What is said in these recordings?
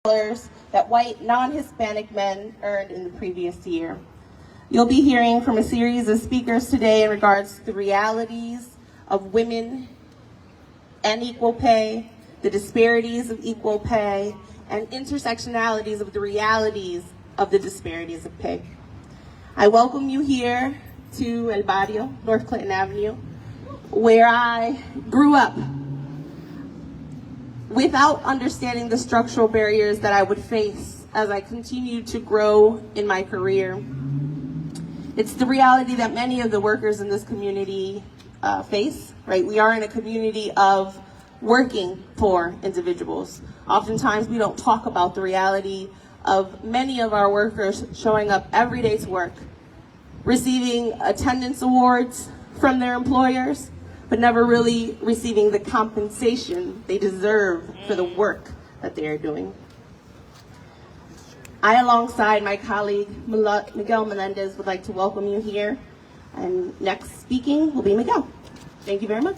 that white non-Hispanic men earned in the previous year. You'll be hearing from a series of speakers today in regards to the realities of women and equal pay, the disparities of equal pay, and intersectionalities of the realities of the disparities of pay. I welcome you here to El Barrio, North Clinton Avenue, where I grew up without understanding the structural barriers that I would face as I continued to grow in my career. It's the reality that many of the workers in this community face, right? We are in a community of working poor individuals. Oftentimes we don't talk about the reality of many of our workers showing up every day to work, receiving attendance awards from their employers, but never really receiving the compensation they deserve for the work that they are doing. I, alongside my colleague Miguel Melendez, would like to welcome you here. And next speaking will be Miguel. Thank you very much.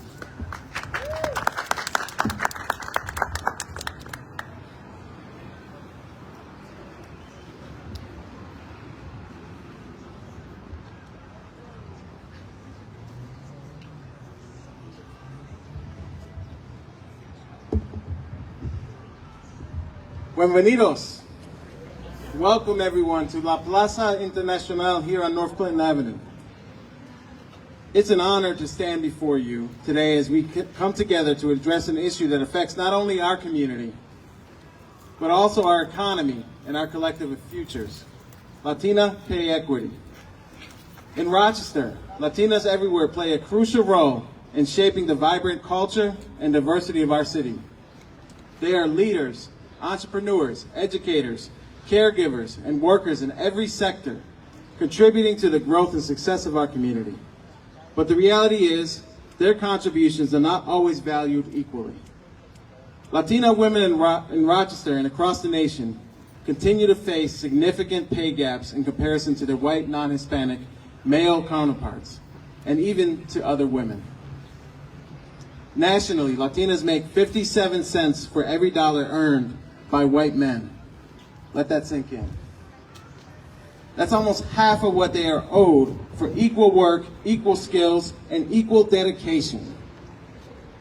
Bienvenidos. Welcome everyone to La Plaza Internacional here on North Clinton Avenue. It's an honor to stand before you today as we come together to address an issue that affects not only our community, but also our economy and our collective futures: Latina pay equity. In Rochester, Latinas everywhere play a crucial role in shaping the vibrant culture and diversity of our city. They are leaders, entrepreneurs, educators, caregivers, and workers in every sector, contributing to the growth and success of our community. But the reality is, their contributions are not always valued equally. Latina women in Rochester and across the nation continue to face significant pay gaps in comparison to their white non-Hispanic male counterparts, and even to other women. Nationally, Latinas make 57 cents for every dollar earned by white men. Let that sink in. That's almost half of what they are owed for equal work, equal skills, and equal dedication.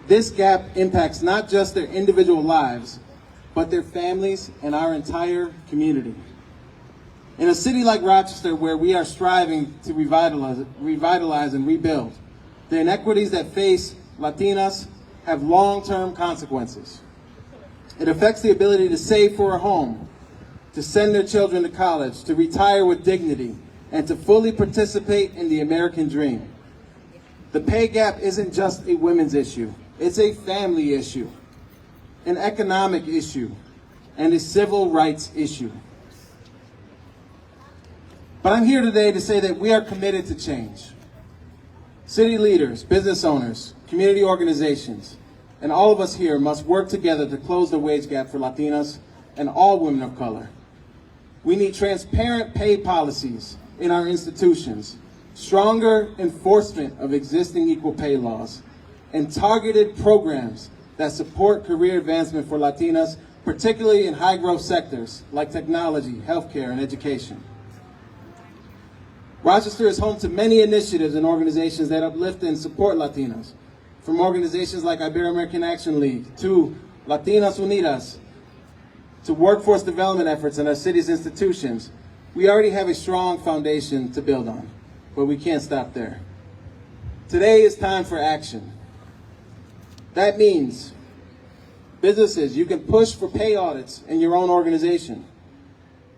This gap impacts not just their individual lives, but their families and our entire community. In a city like Rochester, where we are striving to revitalize and rebuild, the inequities that face Latinas have long-term consequences. It affects the ability to save for a home, to send their children to college, to retire with dignity, and to fully participate in the American dream. The pay gap isn't just a women's issue. It's a family issue, an economic issue, and a civil rights issue. But I'm here today to say that we are committed to change. City leaders, business owners, community organizations, and all of us here must work together to close the wage gap for Latinas and all women of color. We need transparent pay policies in our institutions, stronger enforcement of existing equal pay laws, and targeted programs that support career advancement for Latinas, particularly in high-growth sectors like technology, healthcare, and education. Rochester is home to many initiatives and organizations that uplift and support Latinas, from organizations like Ibero-American Action League to Latinas Unidas, to workforce development efforts in our city's institutions. We already have a strong foundation to build on, but we can't stop there. Today is time for action. That means businesses, you can push for pay audits in your own organization.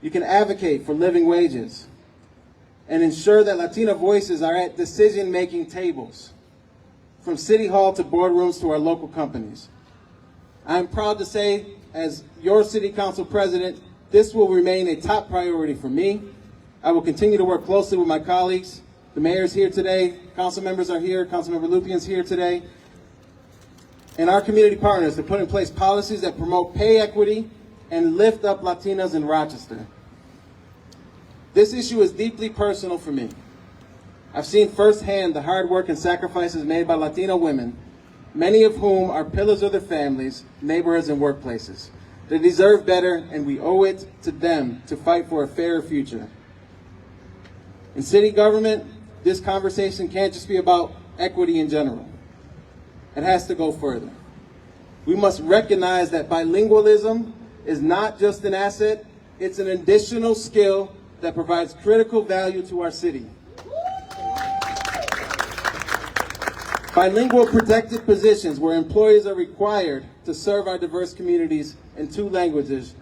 You can advocate for living wages and ensure that Latina voices are at decision-making tables, from City Hall to boardrooms to our local companies. I'm proud to say, as your City Council President, this will remain a top priority for me. I will continue to work closely with my colleagues. The mayor's here today, council members are here, Councilmember Lupian's here today, and our community partners to put in place policies that promote pay equity and lift up Latinas in Rochester. This issue is deeply personal for me. I've seen firsthand the hard work and sacrifices made by Latina women, many of whom are pillars of their families, neighborhoods, and workplaces. They deserve better, and we owe it to them to fight for a fairer future. In city government, this conversation can't just be about equity in general. It has to go further. We must recognize that bilingualism is not just an asset, it's an additional skill that provides critical value to our city. Bilingual protected positions where employees are required to serve our diverse communities in 2 languages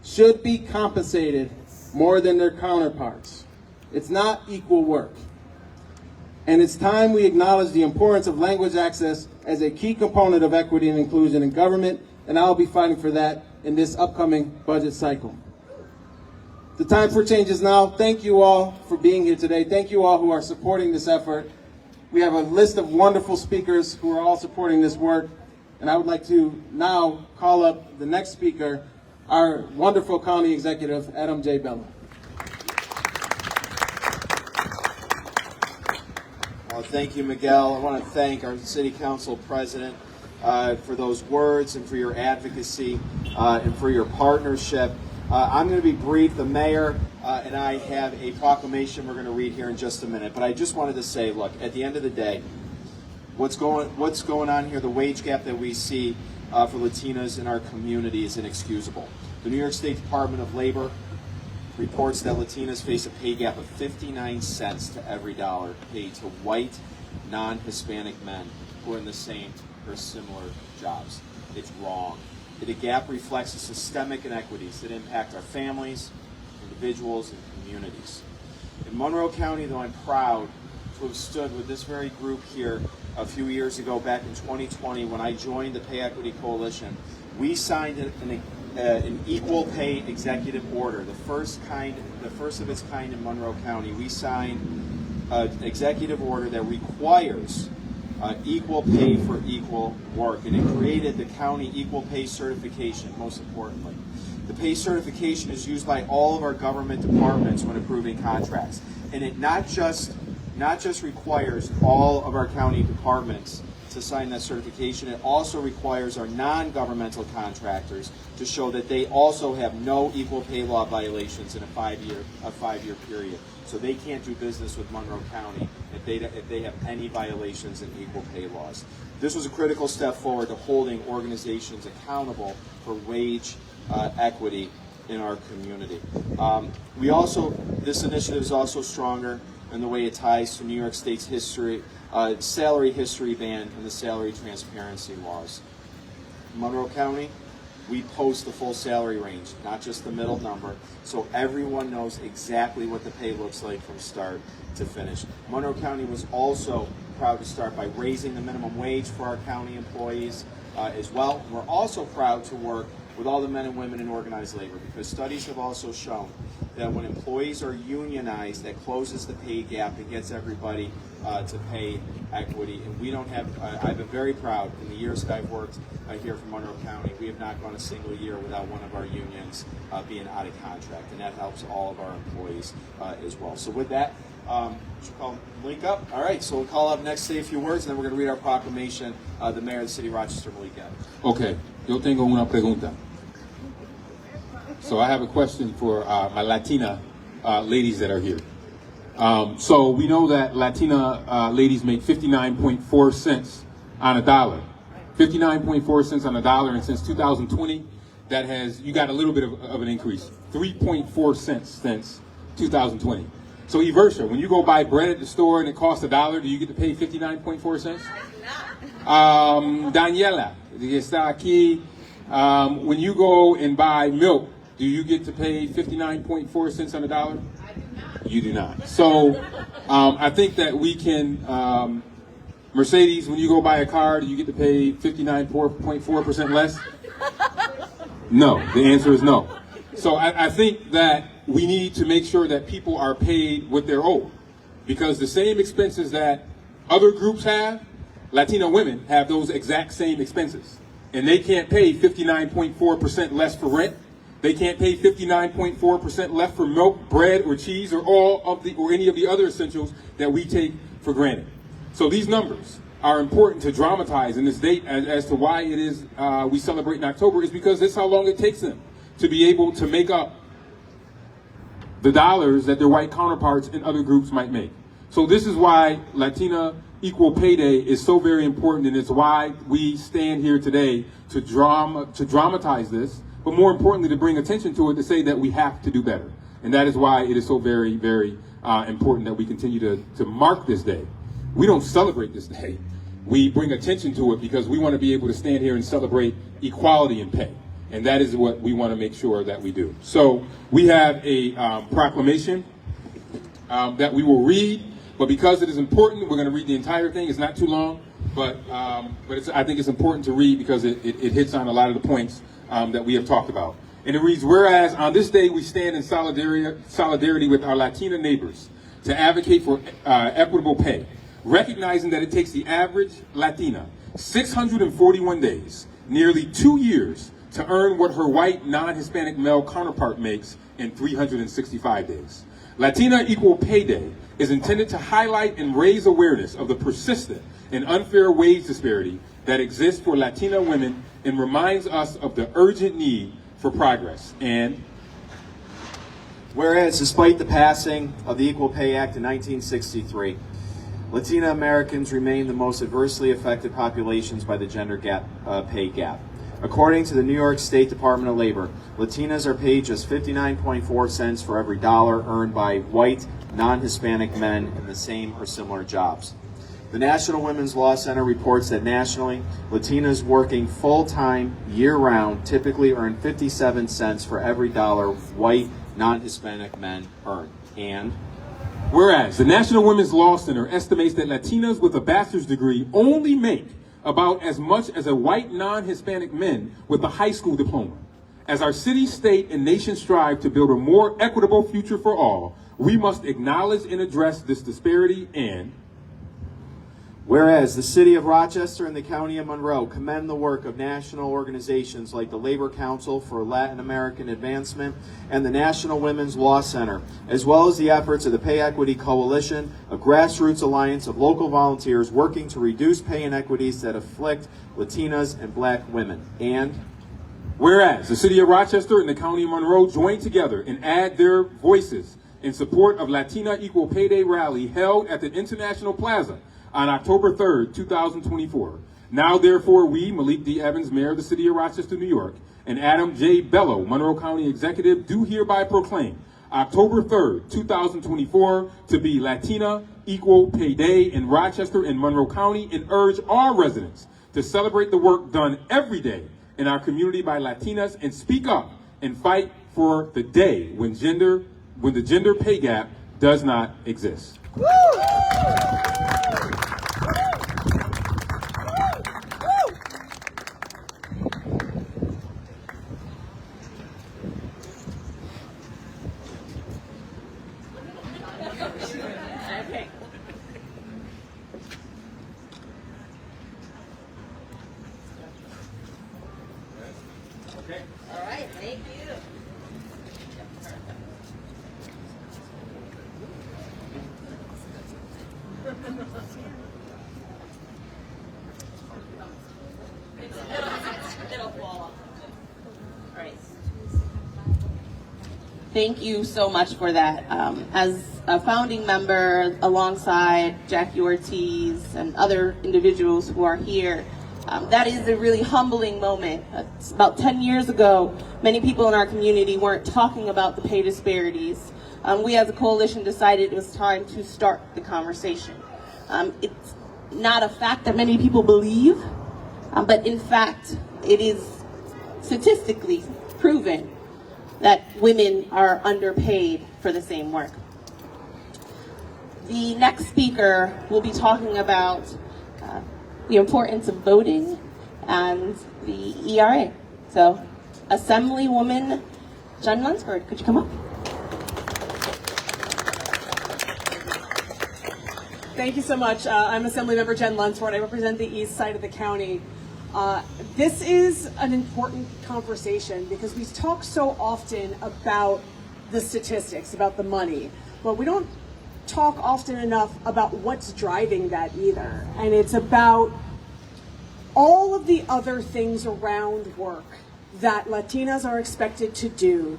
should be compensated more than their counterparts. It's not equal work. And it's time we acknowledge the importance of language access as a key component of equity and inclusion in government, and I'll be fighting for that in this upcoming budget cycle. The time for change is now. Thank you all for being here today. Thank you all who are supporting this effort. We have a list of wonderful speakers who are all supporting this work, and I would like to now call up the next speaker, our wonderful county executive, Adam J. Bello. Well, thank you, Miguel. I want to thank our City Council President for those words and for your advocacy and for your partnership. I'm going to be brief. The mayor and I have a proclamation we're going to read here in just a minute. But I just wanted to say, look, at the end of the day, what's going on here, the wage gap that we see for Latinas in our community is inexcusable. The New York State Department of Labor reports that Latinas face a pay gap of 59 cents to every dollar paid to white, non-Hispanic men who are in the same or similar jobs. It's wrong. The gap reflects the systemic inequities that impact our families, individuals, and communities. In Monroe County, though, I'm proud to have stood with this very group here a few years ago, back in 2020, when I joined the Pay Equity Coalition. We signed an equal pay executive order, the first of its kind in Monroe County. We signed an executive order that requires equal pay for equal work, and it created the county equal pay certification, most importantly. The pay certification is used by all of our government departments when approving contracts, and it not just requires all of our county departments to sign that certification, it also requires our non-governmental contractors to show that they also have no equal pay law violations in a five-year period. So they can't do business with Monroe County if they have any violations in equal pay laws. This was a critical step forward to holding organizations accountable for wage equity in our community. This initiative is also stronger in the way it ties to New York State's salary history ban and the salary transparency laws. In Monroe County, we post the full salary range, not just the middle number, so everyone knows exactly what the pay looks like from start to finish. Monroe County was also proud to start by raising the minimum wage for our county employees as well. We're also proud to work with all the men and women in organized labor, because studies have also shown that when employees are unionized, that closes the pay gap and gets everybody to pay equity. And we don't have, I've been very proud in the years that I've worked here from Monroe County, we have not gone a single year without one of our unions being out of contract, and that helps all of our employees as well. So with that, should call Malik up? All right, so we'll call up next, say a few words, and then we're going to read our proclamation, the mayor of the city of Rochester, Malik. Okay, yo tengo una pregunta. So I have a question for my Latina ladies that are here. So we know that Latina ladies make 59.4 cents on a dollar. 59.4 cents on a dollar, and since 2020, you got a little bit of an increase. 3.4 cents since 2020. So Eversha, when you go buy bread at the store and it costs $1, do you get to pay 59.4 cents? Daniela, que está aquí, when you go and buy milk, do you get to pay 59.4 cents on a dollar? I do not. You do not. So I think that we can, Mercedes, when you go buy a car, do you get to pay 59.4% less? No, the answer is no. So I think that we need to make sure that people are paid what they're owed, because the same expenses that other groups have, Latino women have those exact same expenses, and they can't pay 59.4% less for rent. They can't pay 59.4% less for milk, bread, or cheese, or any of the other essentials that we take for granted. So these numbers are important to dramatize in this date as to why it is we celebrate in October is because this is how long it takes them to be able to make up the dollars that their white counterparts in other groups might make. So this is why Latina Equal Pay Day is so very important, and it's why we stand here today to dramatize this, but more importantly to bring attention to it, to say that we have to do better. And that is why it is so very, very important that we continue to mark this day. We don't celebrate this day. We bring attention to it because we want to be able to stand here and celebrate equality in pay. And that is what we want to make sure that we do. So we have a proclamation that we will read, but because it is important, we're going to read the entire thing. It's not too long, but I think it's important to read because it hits on a lot of the points that we have talked about. And it reads, whereas on this day we stand in solidarity with our Latina neighbors to advocate for equitable pay, recognizing that it takes the average Latina 641 days, nearly 2 years, to earn what her white non-Hispanic male counterpart makes in 365 days. Latina Equal Pay Day is intended to highlight and raise awareness of the persistent and unfair wage disparity that exists for Latina women and reminds us of the urgent need for progress. And whereas, despite the passing of the Equal Pay Act in 1963, Latina Americans remain the most adversely affected populations by the gender pay gap. According to the New York State Department of Labor, Latinas are paid just 59.4 cents for every dollar earned by white, non-Hispanic men in the same or similar jobs. The National Women's Law Center reports that nationally, Latinas working full-time, year-round, typically earn 57 cents for every dollar white, non-Hispanic men earn. And whereas the National Women's Law Center estimates that Latinas with a bachelor's degree only make about as much as a white non-Hispanic men with a high school diploma. As our city, state, and nation strive to build a more equitable future for all, we must acknowledge and address this disparity. And whereas the city of Rochester and the county of Monroe commend the work of national organizations like the Labor Council for Latin American Advancement and the National Women's Law Center, as well as the efforts of the Pay Equity Coalition, a grassroots alliance of local volunteers working to reduce pay inequities that afflict Latinas and black women. And whereas the city of Rochester and the county of Monroe join together and add their voices in support of Latina Equal Pay Day rally held at the International Plaza on October 3rd, 2024. Now, therefore, we, Malik D. Evans, Mayor of the City of Rochester, New York, and Adam J. Bello, Monroe County Executive, do hereby proclaim October 3rd, 2024 to be Latina Equal Pay Day in Rochester and Monroe County, and urge all residents to celebrate the work done every day in our community by Latinas and speak up and fight for the day when the gender pay gap does not exist. Woo! All right, thank you. It'll fall off. All right. Thank you so much for that. As a founding member, alongside Jackie Ortiz and other individuals who are here, that is a really humbling moment. It's about 10 years ago, many people in our community weren't talking about the pay disparities. We as a coalition decided it was time to start the conversation. It's not a fact that many people believe, but in fact, it is statistically proven that women are underpaid for the same work. The next speaker will be talking about the importance of voting and the ERA. So, Assemblywoman Jen Lunsford, could you come up? Thank you so much. I'm Assemblymember Jen Lunsford. I represent the east side of the county. This is an important conversation because we talk so often about the statistics, about the money. But we don't talk often enough about what's driving that either. And it's about all of the other things around work that Latinas are expected to do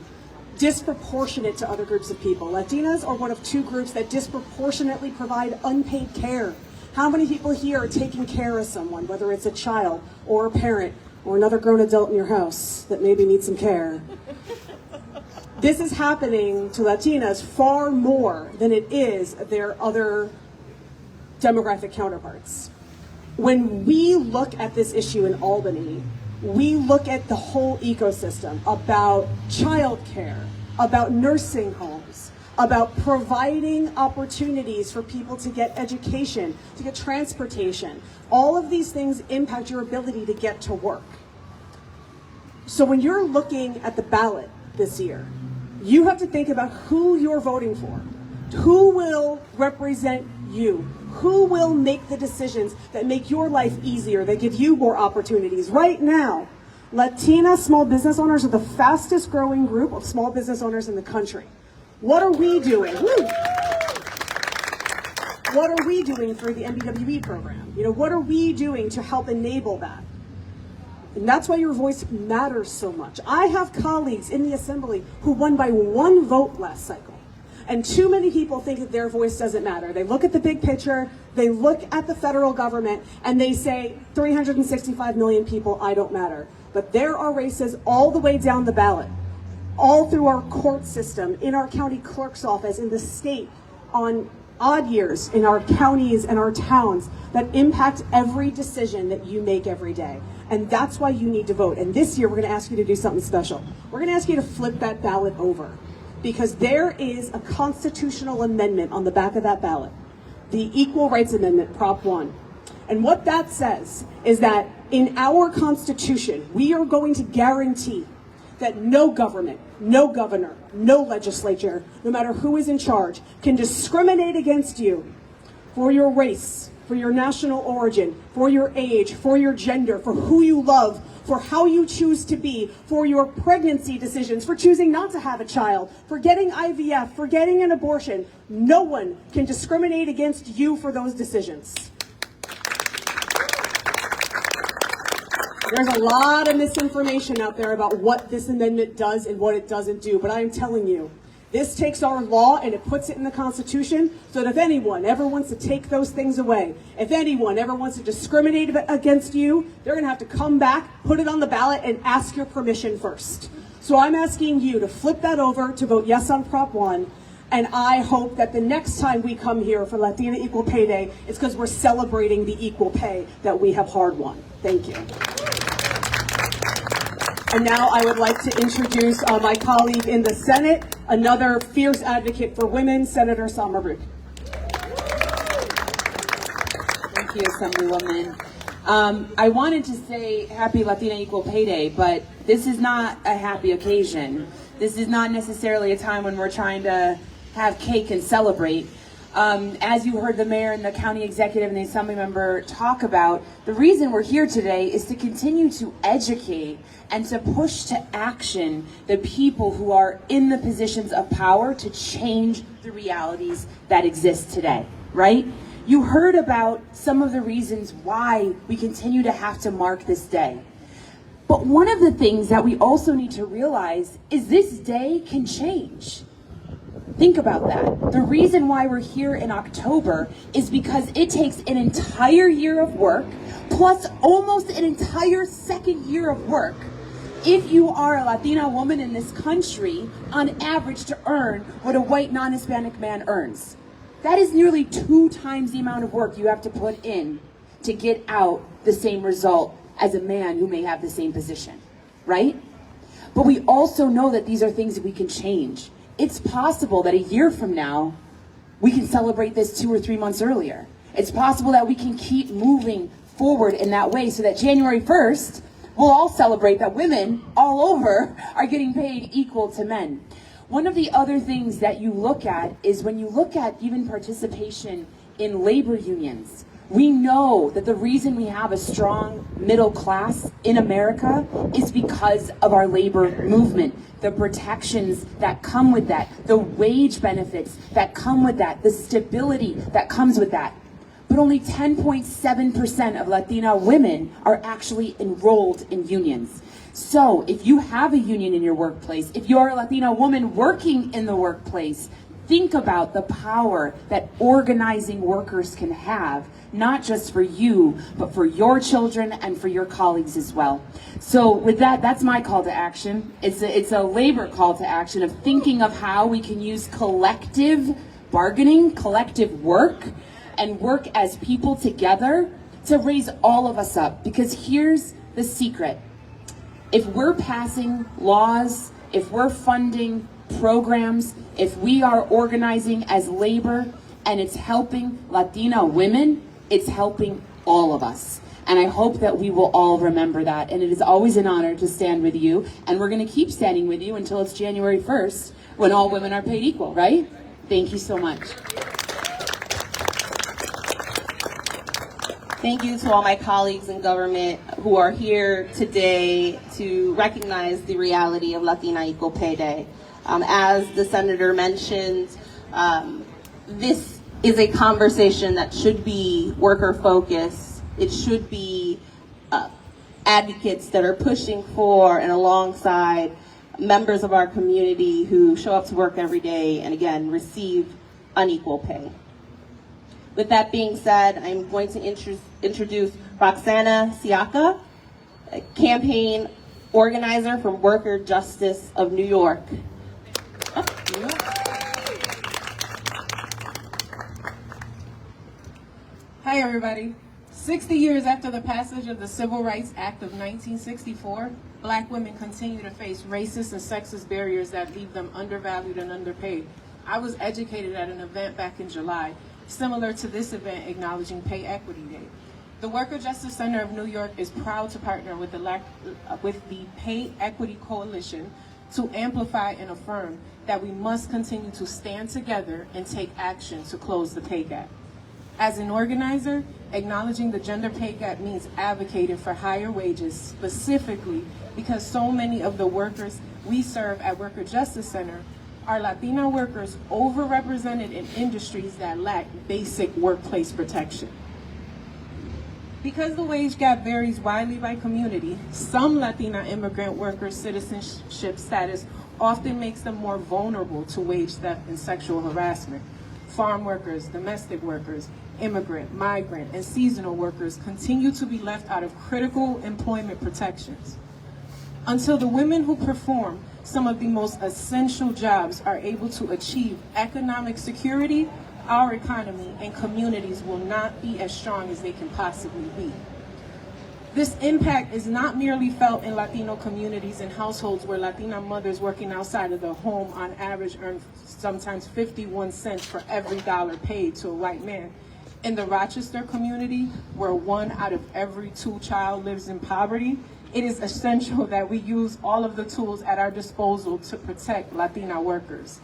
disproportionate to other groups of people. Latinas are one of two groups that disproportionately provide unpaid care. How many people here are taking care of someone, whether it's a child or a parent or another grown adult in your house that maybe needs some care? This is happening to Latinas far more than it is their other demographic counterparts. When we look at this issue in Albany, we look at the whole ecosystem about childcare, about nursing homes, about providing opportunities for people to get education, to get transportation. All of these things impact your ability to get to work. So when you're looking at the ballot this year, you have to think about who you're voting for. Who will represent you? Who will make the decisions that make your life easier, that give you more opportunities? Right now, Latina small business owners are the fastest growing group of small business owners in the country. What are we doing? Woo! What are we doing through the MBWE program? What are we doing to help enable that? And that's why your voice matters so much. I have colleagues in the assembly who won by 1 vote last cycle. And too many people think that their voice doesn't matter. They look at the big picture, they look at the federal government, and they say, 365 million people, I don't matter. But there are races all the way down the ballot, all through our court system, in our county clerk's office, in the state, on odd years, in our counties and our towns, that impact every decision that you make every day. And that's why you need to vote. And this year, we're going to ask you to do something special. We're going to ask you to flip that ballot over, because there is a constitutional amendment on the back of that ballot, the Equal Rights Amendment, Prop 1. And what that says is that in our Constitution, we are going to guarantee that no government, no governor, no legislature, no matter who is in charge, can discriminate against you for your race, for your national origin, for your age, for your gender, for who you love, for how you choose to be, for your pregnancy decisions, for choosing not to have a child, for getting IVF, for getting an abortion. No one can discriminate against you for those decisions. There's a lot of misinformation out there about what this amendment does and what it doesn't do, but I am telling you, this takes our law and it puts it in the Constitution so that if anyone ever wants to take those things away, if anyone ever wants to discriminate against you, they're going to have to come back, put it on the ballot, and ask your permission first. So I'm asking you to flip that over, to vote yes on Prop 1, and I hope that the next time we come here for Latina Equal Pay Day, it's because we're celebrating the equal pay that we have hard won. Thank you. And now I would like to introduce my colleague in the Senate, another fierce advocate for women, Senator Salma Rook. Thank you, Assemblywoman. I wanted to say happy Latina Equal Pay Day, but this is not a happy occasion. This is not necessarily a time when we're trying to have cake and celebrate. As you heard the mayor and the county executive and the assembly member talk about, the reason we're here today is to continue to educate and to push to action the people who are in the positions of power to change the realities that exist today, right? You heard about some of the reasons why we continue to have to mark this day. But one of the things that we also need to realize is this day can change. Think about that. The reason why we're here in October is because it takes an entire year of work plus almost an entire second year of work if you are a Latina woman in this country on average to earn what a white non-Hispanic man earns. That is nearly 2 times the amount of work you have to put in to get out the same result as a man who may have the same position, right? But we also know that these are things that we can change. It's possible that a year from now, we can celebrate this 2 or 3 months earlier. It's possible that we can keep moving forward in that way so that January 1st, we'll all celebrate that women all over are getting paid equal to men. One of the other things that you look at is when you look at even participation in labor unions, We know that the reason we have a strong middle class in America is because of our labor movement, the protections that come with that, the wage benefits that come with that, the stability that comes with that. But only 10.7% of Latina women are actually enrolled in unions. So if you have a union in your workplace, if you're a Latina woman working in the workplace, think about the power that organizing workers can have, not just for you, but for your children and for your colleagues as well. So with that, that's my call to action. It's a labor call to action of thinking of how we can use collective bargaining, collective work, and work as people together to raise all of us up. Because here's the secret. If we're passing laws, if we're funding programs, if we are organizing as labor and it's helping Latina women, it's helping all of us. And I hope that we will all remember that. And it is always an honor to stand with you. And we're going to keep standing with you until it's January 1st, when all women are paid equal, right? Thank you so much. Thank you to all my colleagues in government who are here today to recognize the reality of Latina Equal Pay Day. As the senator mentioned, this is a conversation that should be worker focused. It should be advocates that are pushing for and alongside members of our community who show up to work every day and again receive unequal pay. With that being said, I'm going to introduce Roxana Siaka, a campaign organizer from Worker Justice of New York. Hi everybody. 60 years after the passage of the Civil Rights Act of 1964, Black women continue to face racist and sexist barriers that leave them undervalued and underpaid. I was educated at an event back in July, similar to this event acknowledging Pay Equity Day. The Worker Justice Center of New York is proud to partner with the Pay Equity Coalition to amplify and affirm that we must continue to stand together and take action to close the pay gap. As an organizer, acknowledging the gender pay gap means advocating for higher wages, specifically because so many of the workers we serve at Worker Justice Center are Latina workers overrepresented in industries that lack basic workplace protection. Because the wage gap varies widely by community, some Latina immigrant workers' citizenship status often makes them more vulnerable to wage theft and sexual harassment. Farm workers, domestic workers, immigrant, migrant, and seasonal workers continue to be left out of critical employment protections. Until the women who perform some of the most essential jobs are able to achieve economic security, our economy and communities will not be as strong as they can possibly be. This impact is not merely felt in Latino communities and households where Latina mothers working outside of the home on average earn sometimes 51 cents for every dollar paid to a white man. In the Rochester community, where 1 out of every 2 child lives in poverty, it is essential that we use all of the tools at our disposal to protect Latina workers.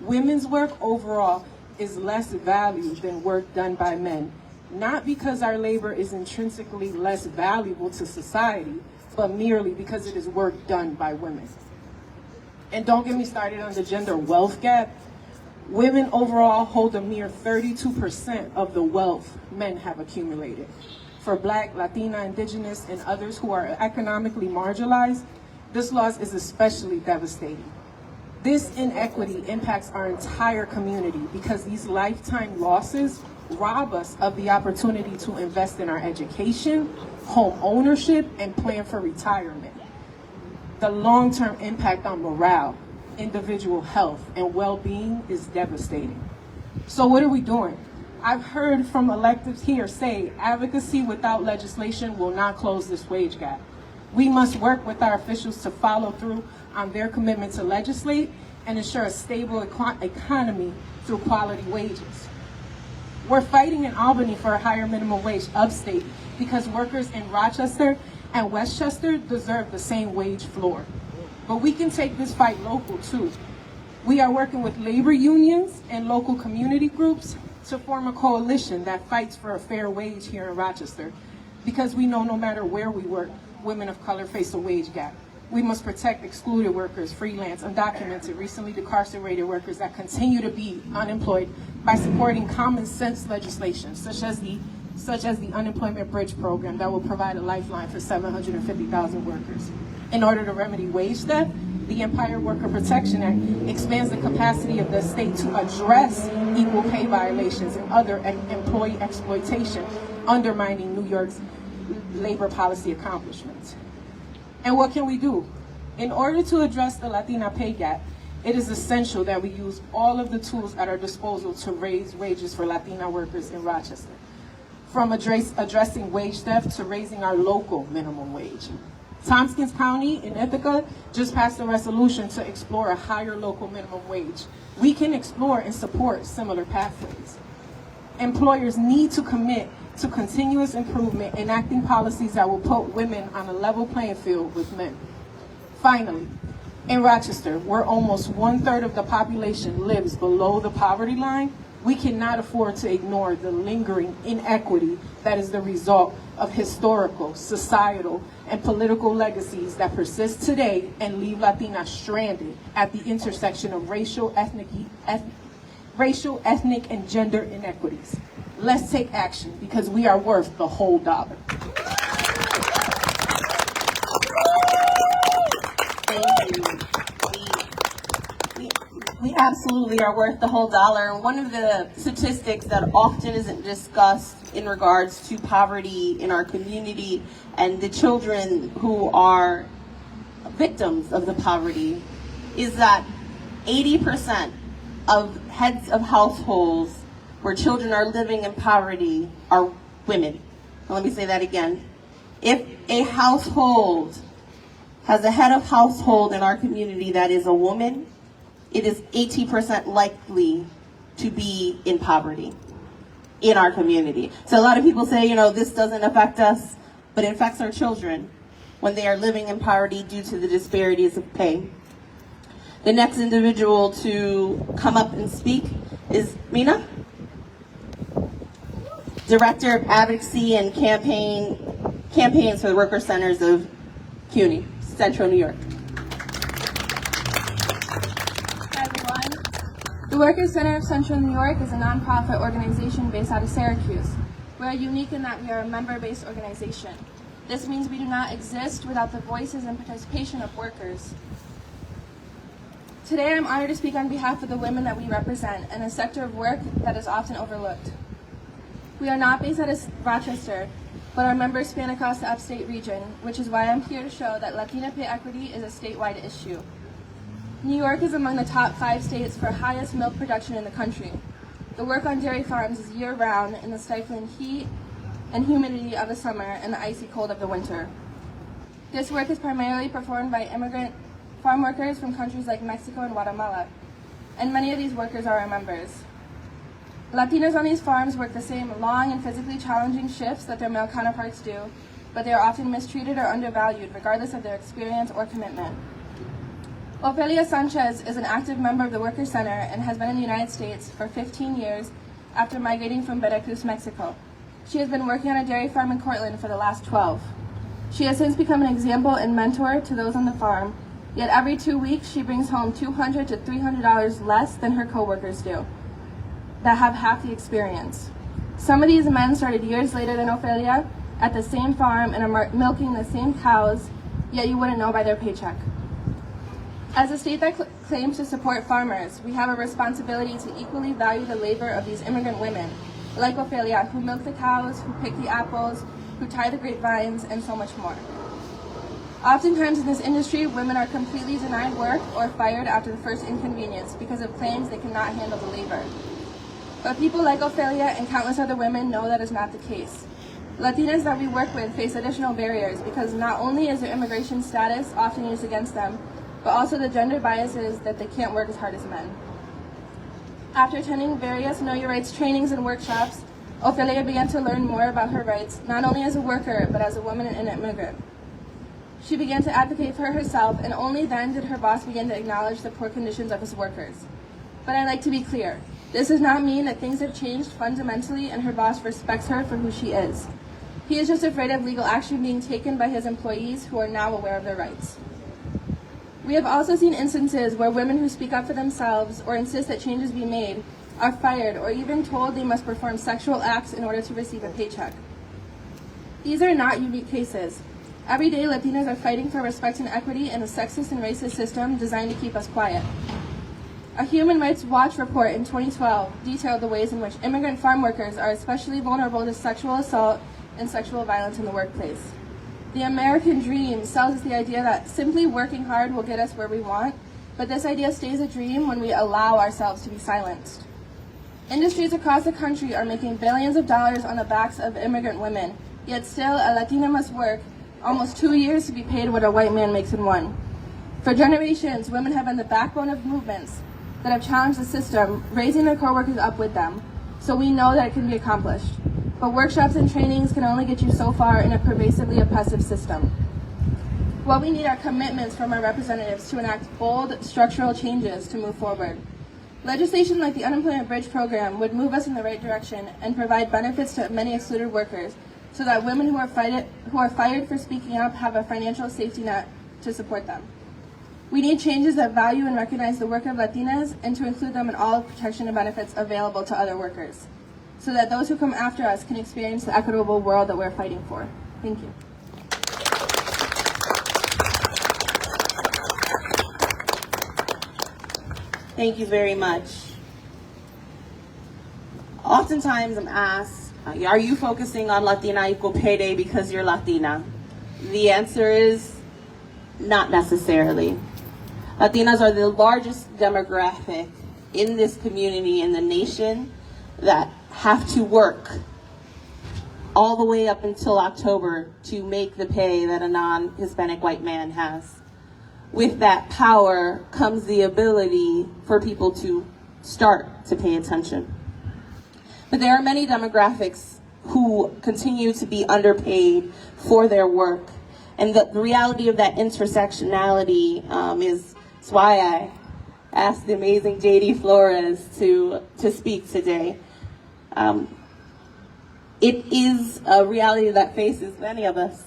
Women's work overall is less valued than work done by men, not because our labor is intrinsically less valuable to society, but merely because it is work done by women. And don't get me started on the gender wealth gap. Women overall hold a mere 32% of the wealth men have accumulated. For Black, Latina, Indigenous, and others who are economically marginalized, this loss is especially devastating. This inequity impacts our entire community because these lifetime losses rob us of the opportunity to invest in our education, home ownership, and plan for retirement. The long-term impact on morale, individual health, and well-being is devastating. So what are we doing? I've heard from electeds here say advocacy without legislation will not close this wage gap. We must work with our officials to follow through on their commitment to legislate and ensure a stable economy through quality wages. We're fighting in Albany for a higher minimum wage upstate because workers in Rochester and Westchester deserve the same wage floor. But we can take this fight local too. We are working with labor unions and local community groups to form a coalition that fights for a fair wage here in Rochester, because we know no matter where we work, women of color face a wage gap. We must protect excluded workers, freelance, undocumented, recently incarcerated workers that continue to be unemployed by supporting common sense legislation, such as the Unemployment Bridge Program that will provide a lifeline for 750,000 workers. In order to remedy wage theft, the Empire Worker Protection Act expands the capacity of the state to address equal pay violations and other employee exploitation, undermining New York's labor policy accomplishments. And what can we do? In order to address the Latina pay gap, it is essential that we use all of the tools at our disposal to raise wages for Latina workers in Rochester, from addressing wage theft to raising our local minimum wage. Tompkins County in Ithaca just passed a resolution to explore a higher local minimum wage. We can explore and support similar pathways. Employers need to commit to continuous improvement, enacting policies that will put women on a level playing field with men. Finally, in Rochester, where almost 1/3 of the population lives below the poverty line, we cannot afford to ignore the lingering inequity that is the result of historical, societal, and political legacies that persist today and leave Latinas stranded at the intersection of racial, ethnic, and gender inequities. Let's take action, because we are worth the whole dollar. Thank you. We absolutely are worth the whole dollar. And one of the statistics that often isn't discussed in regards to poverty in our community and the children who are victims of the poverty is that 80% of heads of households where children are living in poverty are women. Now, let me say that again. If a household has a head of household in our community that is a woman, it is 80% likely to be in poverty in our community. So a lot of people say, this doesn't affect us, but it affects our children when they are living in poverty due to the disparities of pay. The next individual to come up and speak is Mina, Director of Advocacy and Campaigns for the Worker Centers of CUNY, Central New York. Hi everyone. The Workers Center of Central New York is a nonprofit organization based out of Syracuse. We are unique in that we are a member-based organization. This means we do not exist without the voices and participation of workers. Today I'm honored to speak on behalf of the women that we represent in a sector of work that is often overlooked. We are not based out of Rochester, but our members span across the upstate region, which is why I'm here to show that Latina pay equity is a statewide issue. New York is among the top 5 states for highest milk production in the country. The work on dairy farms is year-round in the stifling heat and humidity of the summer and the icy cold of the winter. This work is primarily performed by immigrant farm workers from countries like Mexico and Guatemala, and many of these workers are our members. Latinas on these farms work the same long and physically challenging shifts that their male counterparts do, but they are often mistreated or undervalued regardless of their experience or commitment. Ofelia Sanchez is an active member of the Workers Center and has been in the United States for 15 years after migrating from Veracruz, Mexico. She has been working on a dairy farm in Cortland for the last 12. She has since become an example and mentor to those on the farm, yet every 2 weeks she brings home $200 to $300 less than her coworkers do that have half the experience. Some of these men started years later than Ofelia at the same farm and are milking the same cows, yet you wouldn't know by their paycheck. As a state that claims to support farmers, we have a responsibility to equally value the labor of these immigrant women, like Ofelia, who milk the cows, who pick the apples, who tie the grapevines, and so much more. Oftentimes in this industry, women are completely denied work or fired after the first inconvenience because of claims they cannot handle the labor. But people like Ofelia and countless other women know that is not the case. Latinas that we work with face additional barriers because not only is their immigration status often used against them, but also the gender biases that they can't work as hard as men. After attending various Know Your Rights trainings and workshops, Ofelia began to learn more about her rights, not only as a worker, but as a woman and an immigrant. She began to advocate for herself, and only then did her boss begin to acknowledge the poor conditions of his workers. But I'd like to be clear. This does not mean that things have changed fundamentally and her boss respects her for who she is. He is just afraid of legal action being taken by his employees who are now aware of their rights. We have also seen instances where women who speak up for themselves or insist that changes be made are fired or even told they must perform sexual acts in order to receive a paycheck. These are not unique cases. Every day, Latinas are fighting for respect and equity in a sexist and racist system designed to keep us quiet. A Human Rights Watch report in 2012 detailed the ways in which immigrant farm workers are especially vulnerable to sexual assault and sexual violence in the workplace. The American dream sells us the idea that simply working hard will get us where we want, but this idea stays a dream when we allow ourselves to be silenced. Industries across the country are making billions of dollars on the backs of immigrant women, yet still a Latina must work almost 2 years to be paid what a white man makes in 1. For generations, women have been the backbone of movements that have challenged the system, raising their coworkers up with them, so we know that it can be accomplished. But workshops and trainings can only get you so far in a pervasively oppressive system. What we need are commitments from our representatives to enact bold structural changes to move forward. Legislation like the Unemployment Bridge Program would move us in the right direction and provide benefits to many excluded workers so that women who are fired for speaking up have a financial safety net to support them. We need changes that value and recognize the work of Latinas and to include them in all protection and benefits available to other workers, so that those who come after us can experience the equitable world that we're fighting for. Thank you. Thank you very much. Oftentimes I'm asked, are you focusing on Latina Equal Pay Day because you're Latina? The answer is not necessarily. Latinas are the largest demographic in this community, in the nation, that have to work all the way up until October to make the pay that a non-Hispanic white man has. With that power comes the ability for people to start to pay attention. But there are many demographics who continue to be underpaid for their work. And the reality of that intersectionality is why I asked the amazing J.D. Flores to speak today. It is a reality that faces many of us,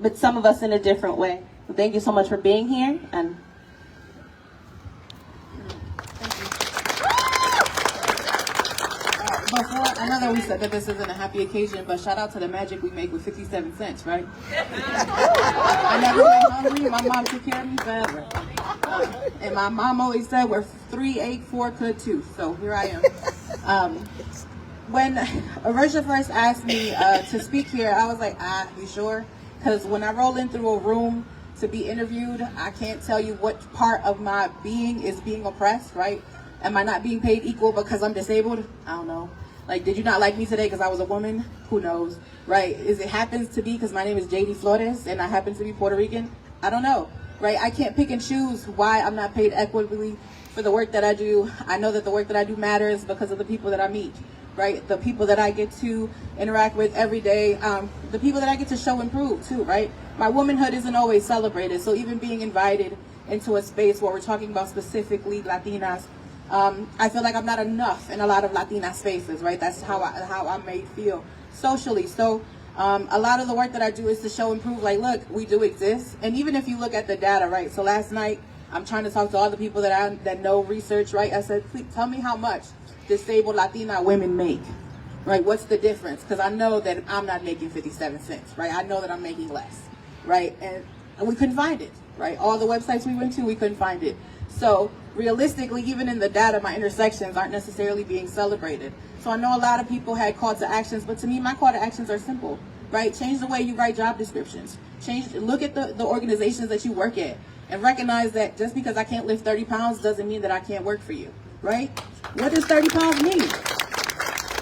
but some of us in a different way. So thank you so much for being here. And Before, I know that we said that this isn't a happy occasion, but shout out to the magic we make with 57 cents, right? I never went hungry. My mom took care of me forever. And my mom always said, we're 3, 8, 4 could too. So here I am. When Arisha first asked me to speak here, I was like, you sure? Because when I roll in through a room to be interviewed, I can't tell you what part of my being is being oppressed, right? Am I not being paid equal because I'm disabled? I don't know. Like, did you not like me today because I was a woman? Who knows, right? It happens to be because my name is J.D. Flores and I happen to be Puerto Rican? I don't know, right? I can't pick and choose why I'm not paid equitably for the work that I do. I know that the work that I do matters because of the people that I meet, right? The people that I get to interact with every day, the people that I get to show and prove too, right? My womanhood isn't always celebrated, so even being invited into a space where we're talking about specifically Latinas, I feel like I'm not enough in a lot of Latina spaces, right? That's how I may feel socially. So a lot of the work that I do is to show and prove, like, look, we do exist. And even if you look at the data, right? So last night, I'm trying to talk to all the people that know research, right? I said, please tell me how much disabled Latina women make, right? What's the difference? Because I know that I'm not making 57 cents, right? I know that I'm making less, right? And we couldn't find it, right? All the websites we went to, we couldn't find it. So realistically, even in the data, my intersections aren't necessarily being celebrated. So I know a lot of people had call to actions, but to me, my call to actions are simple, right? Change the way you write job descriptions. Look at the organizations that you work at and recognize that just because I can't lift 30 pounds doesn't mean that I can't work for you, right? What does 30 pounds mean?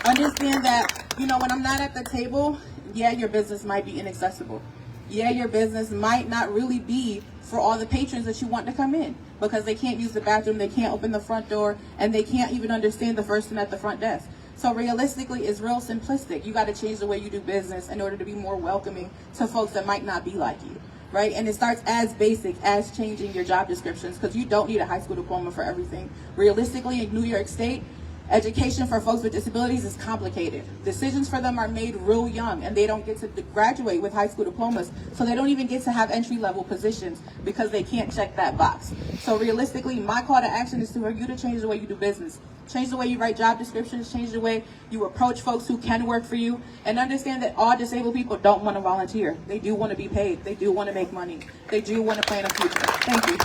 Understand that, when I'm not at the table, yeah, your business might be inaccessible. Yeah, your business might not really be for all the patrons that you want to come in because they can't use the bathroom, they can't open the front door, and they can't even understand the person at the front desk. So realistically, it's real simplistic. You got to change the way you do business in order to be more welcoming to folks that might not be like you, right? And it starts as basic as changing your job descriptions, because you don't need a high school diploma for everything. Realistically, in New York State, education for folks with disabilities is complicated. Decisions for them are made real young, and they don't get to graduate with high school diplomas, so they don't even get to have entry-level positions because they can't check that box. So realistically, my call to action is for you to change the way you do business. Change the way you write job descriptions, change the way you approach folks who can work for you, and understand that all disabled people don't want to volunteer. They do want to be paid. They do want to make money. They do want to plan a future. Thank you.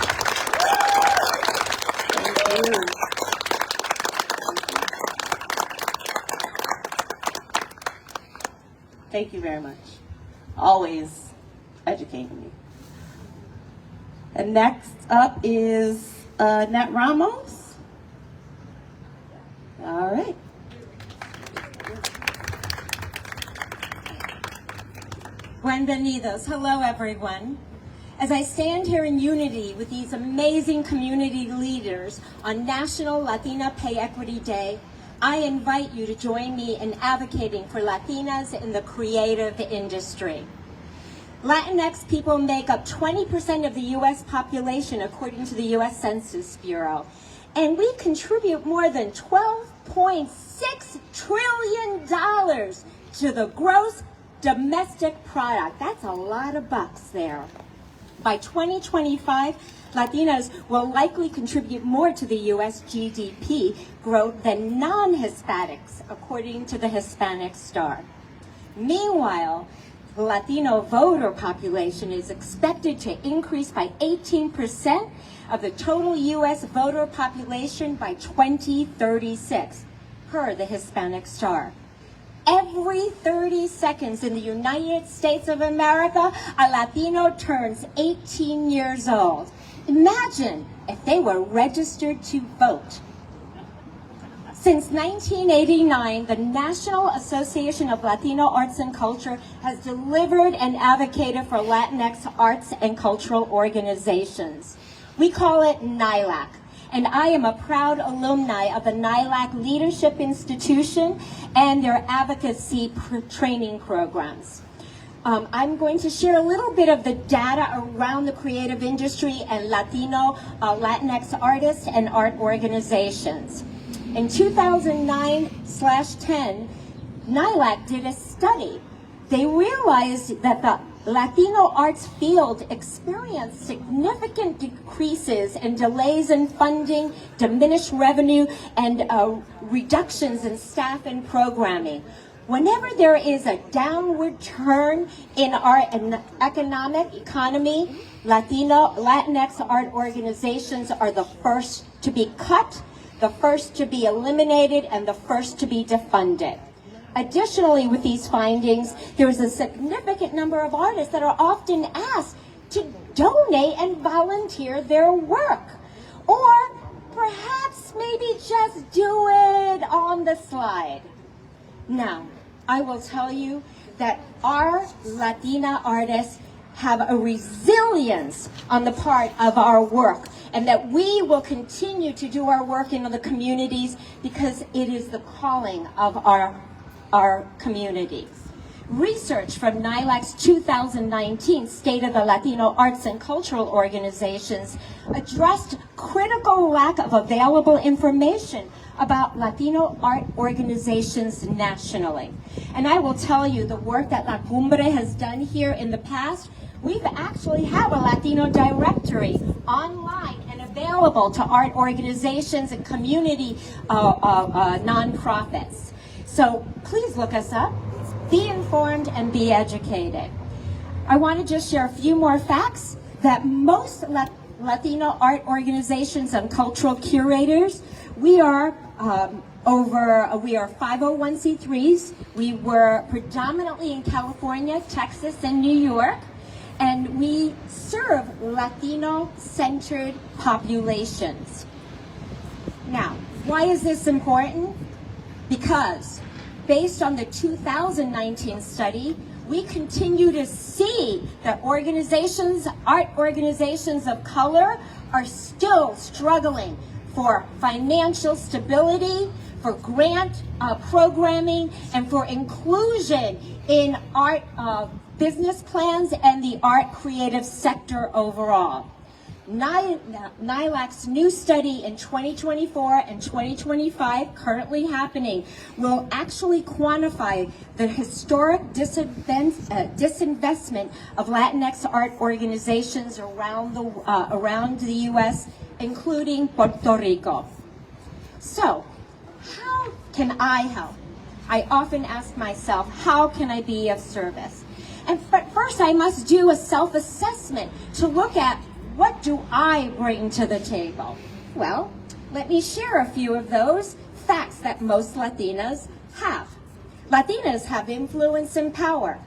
Thank you. Thank you very much. Always educating me. And next up is Nat Ramos. All right. Bienvenidos. Hello, everyone. As I stand here in unity with these amazing community leaders on National Latina Pay Equity Day, I invite you to join me in advocating for Latinas in the creative industry. Latinx people make up 20% of the U.S. population, according to the U.S. Census Bureau, and we contribute more than $12.6 trillion to the gross domestic product. That's a lot of bucks there. By 2025, Latinas will likely contribute more to the U.S. GDP growth than non-Hispanics, according to the Hispanic Star. Meanwhile, the Latino voter population is expected to increase by 18% of the total U.S. voter population by 2036, per the Hispanic Star. Every 30 seconds in the United States of America, a Latino turns 18 years old. Imagine if they were registered to vote. Since 1989, the National Association of Latino Arts and Culture has delivered and advocated for Latinx arts and cultural organizations. We call it NILAC, and I am a proud alumni of the NILAC Leadership Institution and their advocacy training programs. I'm going to share a little bit of the data around the creative industry and Latinx artists and art organizations. In 2009/10, NILAC did a study. They realized that the Latino arts field experienced significant decreases and delays in funding, diminished revenue, and reductions in staff and programming. Whenever there is a downward turn in our economic economy, Latinx art organizations are the first to be cut, the first to be eliminated, and the first to be defunded. Additionally, with these findings, there is a significant number of artists that are often asked to donate and volunteer their work, or perhaps maybe just do it on the slide. Now, I will tell you that our Latina artists have a resilience on the part of our work, and that we will continue to do our work in the communities because it is the calling of our community. Research from NILAC's 2019 State of the Latino Arts and Cultural Organizations addressed critical lack of available information about Latino art organizations nationally. And I will tell you, the work that La Cumbre has done here in the past, we've actually have a Latino directory online and available to art organizations and community nonprofits. So please look us up, be informed, and be educated. I want to just share a few more facts that most Latino art organizations and cultural curators, we are 501c3s. We were predominantly in California, Texas, and New York, and we serve Latino-centered populations. Now, why is this important? Because based on the 2019 study, we continue to see that art organizations of color are still struggling for financial stability, for grant programming, and for inclusion in art business plans, and the art creative sector overall. NILAC's new study in 2024 and 2025, currently happening, will actually quantify the historic disinvestment of Latinx art organizations around the U.S., including Puerto Rico. So, how can I help? I often ask myself, how can I be of service? But first I must do a self-assessment to look at, what do I bring to the table? Well, let me share a few of those facts that most Latinas have. Latinas have influence and power.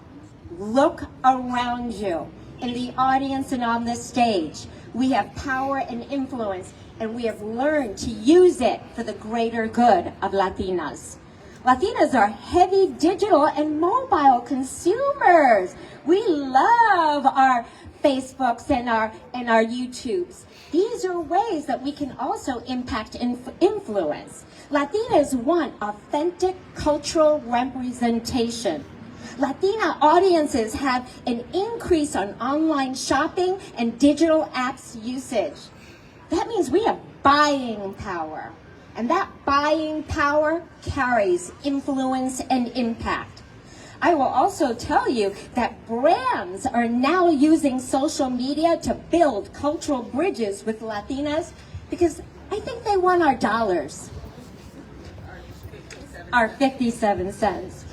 Look around you, in the audience and on this stage. We have power and influence, and we have learned to use it for the greater good of Latinas. Latinas are heavy digital and mobile consumers. We love our Facebooks and our YouTubes. These are ways that we can also impact influence. Latinas want authentic cultural representation. Latina audiences have an increase on online shopping and digital apps usage. That means we have buying power. And that buying power carries influence and impact. I will also tell you that brands are now using social media to build cultural bridges with Latinas because I think they want our dollars. Our 57 cents.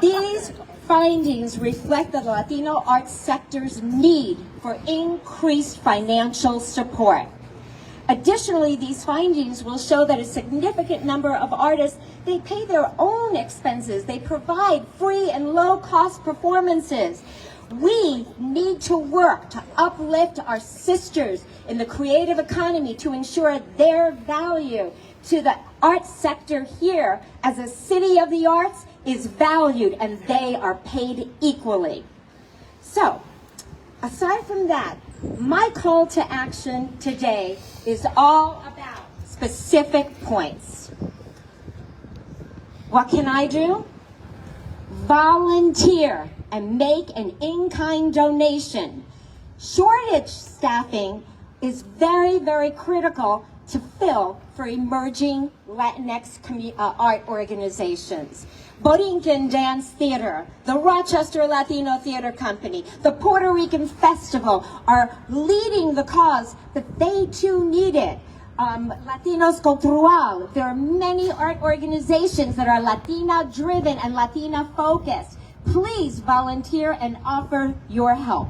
These findings reflect the Latino arts sector's need for increased financial support. Additionally, these findings will show that a significant number of artists, they pay their own expenses. They provide free and low-cost performances. We need to work to uplift our sisters in the creative economy to ensure their value to the arts sector here as a city of the arts is valued and they are paid equally. So, aside from that, my call to action today is all about specific points. What can I do? Volunteer and make an in-kind donation. Shortage staffing is very, very critical to fill for emerging Latinx art organizations. Borinquen Dance Theater, the Rochester Latino Theater Company, the Puerto Rican Festival are leading the cause that they too need it. Latinos Cultural, there are many art organizations that are Latina driven and Latina focused. Please volunteer and offer your help.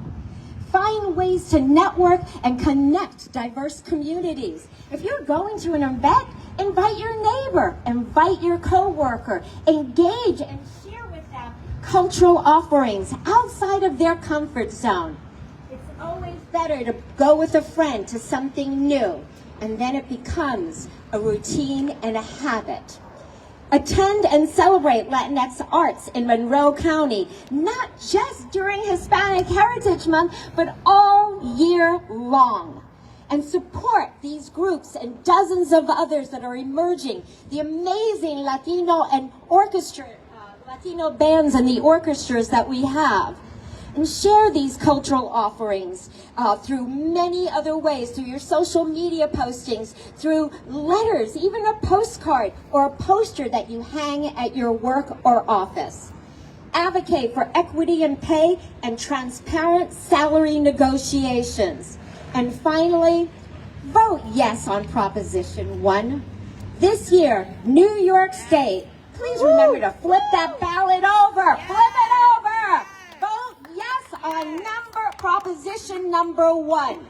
Find ways to network and connect diverse communities. If you're going to an event, invite your neighbor, invite your coworker, engage and share with them cultural offerings outside of their comfort zone. It's always better to go with a friend to something new, and then it becomes a routine and a habit. Attend and celebrate Latinx arts in Monroe County, not just during Hispanic Heritage Month, but all year long. And support these groups and dozens of others that are emerging, the amazing Latino and Latino bands and the orchestras that we have. And share these cultural offerings through many other ways, through your social media postings, through letters, even a postcard or a poster that you hang at your work or office. Advocate for equity in pay and transparent salary negotiations. And finally, vote yes on Proposition 1. This year, New York State, please remember to flip that ballot over. Flip it over. Vote yes on Proposition number 1.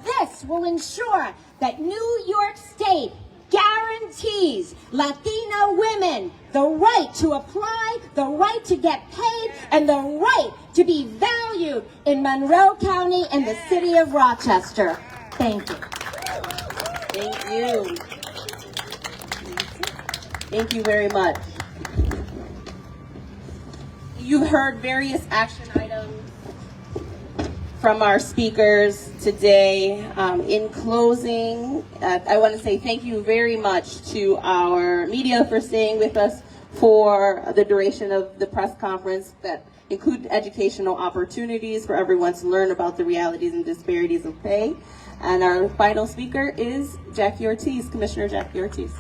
This will ensure that New York State guarantees Latina women the right to apply, the right to get paid, and the right to be valued in Monroe County and the city of Rochester. Thank you. Thank you. Thank you very much. You've heard various action items from our speakers today. In closing, I want to say thank you very much to our media for staying with us for the duration of the press conference that include educational opportunities for everyone to learn about the realities and disparities of pay. And our final speaker is Jackie Ortiz, Commissioner Jackie Ortiz.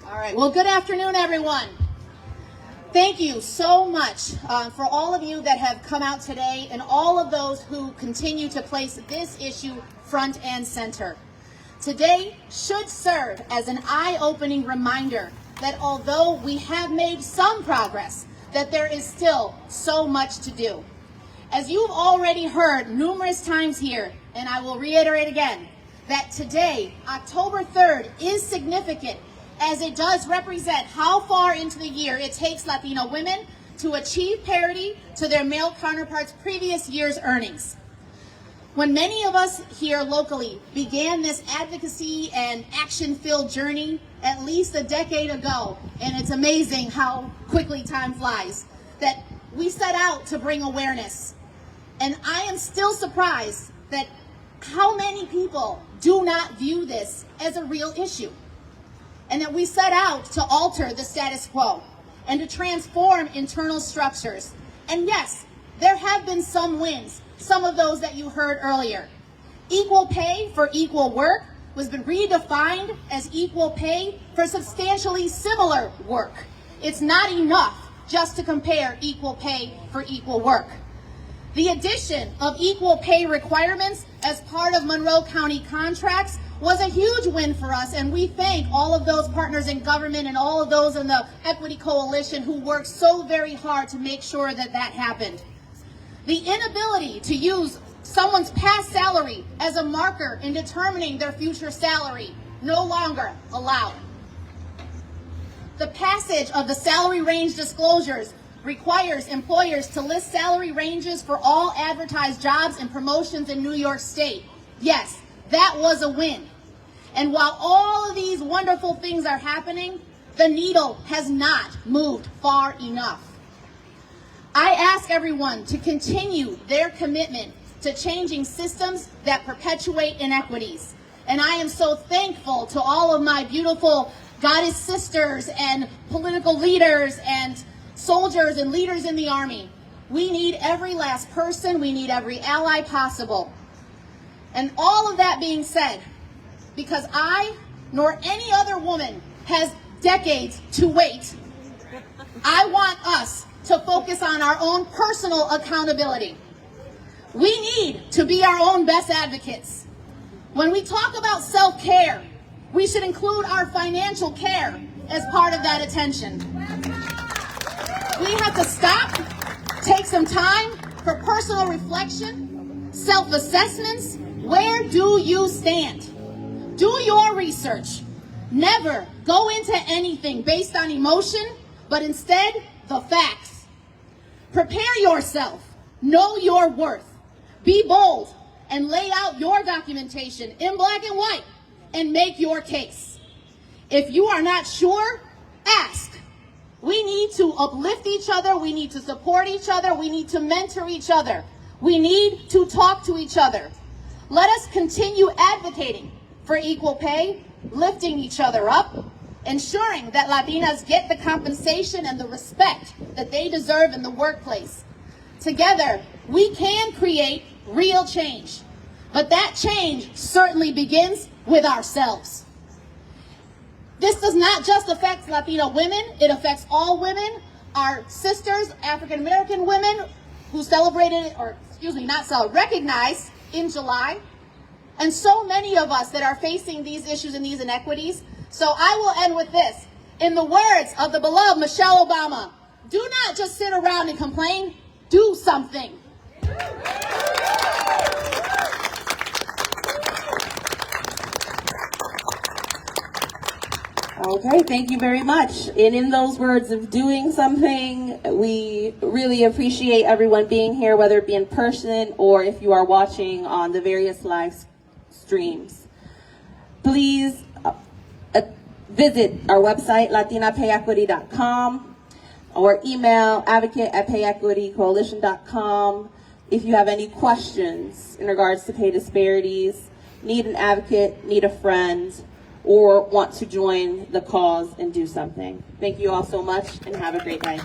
All right, well, good afternoon, everyone. Thank you so much for all of you that have come out today and all of those who continue to place this issue front and center. Today should serve as an eye-opening reminder that although we have made some progress, that there is still so much to do. As you've already heard numerous times here, and I will reiterate again, that today, October 3rd, is significant as it does represent how far into the year it takes Latino women to achieve parity to their male counterparts' previous year's earnings. When many of us here locally began this advocacy and action-filled journey at least a decade ago, and it's amazing how quickly time flies, that we set out to bring awareness. And I am still surprised that how many people do not view this as a real issue. And that we set out to alter the status quo and to transform internal structures. And yes, there have been some wins, some of those that you heard earlier. Equal pay for equal work was been redefined as equal pay for substantially similar work. It's not enough just to compare equal pay for equal work. The addition of equal pay requirements as part of Monroe County contracts was a huge win for us, and we thank all of those partners in government and all of those in the Equity Coalition who worked so very hard to make sure that that happened. The inability to use someone's past salary as a marker in determining their future salary, no longer allowed. The passage of the salary range disclosures requires employers to list salary ranges for all advertised jobs and promotions in New York State. Yes, that was a win. And while all of these wonderful things are happening, the needle has not moved far enough. I ask everyone to continue their commitment to changing systems that perpetuate inequities. And I am so thankful to all of my beautiful goddess sisters and political leaders and soldiers and leaders in the Army. We need every last person, we need every ally possible. And all of that being said, because I, nor any other woman, has decades to wait, I want us to focus on our own personal accountability. We need to be our own best advocates. When we talk about self-care, we should include our financial care as part of that attention. We have to stop, take some time for personal reflection, self-assessments. Where do you stand? Do your research. Never go into anything based on emotion, but instead the facts. Prepare yourself. Know your worth. Be bold and lay out your documentation in black and white and make your case. If you are not sure, ask. We need to uplift each other. We need to support each other. We need to mentor each other. We need to talk to each other. Let us continue advocating for equal pay, lifting each other up, ensuring that Latinas get the compensation and the respect that they deserve in the workplace. Together, we can create real change, but that change certainly begins with ourselves. This does not just affect Latino women, it affects all women, our sisters, African American women who recognized in July, and so many of us that are facing these issues and these inequities. So I will end with this. In the words of the beloved Michelle Obama, do not just sit around and complain, do something. Okay, thank you very much. And in those words of doing something, we really appreciate everyone being here, whether it be in person or if you are watching on the various live streams. Please visit our website, latinapayequity.com, or email advocate@payequitycoalition.com if you have any questions in regards to pay disparities, need an advocate, need a friend, or want to join the cause and do something. Thank you all so much and have a great night.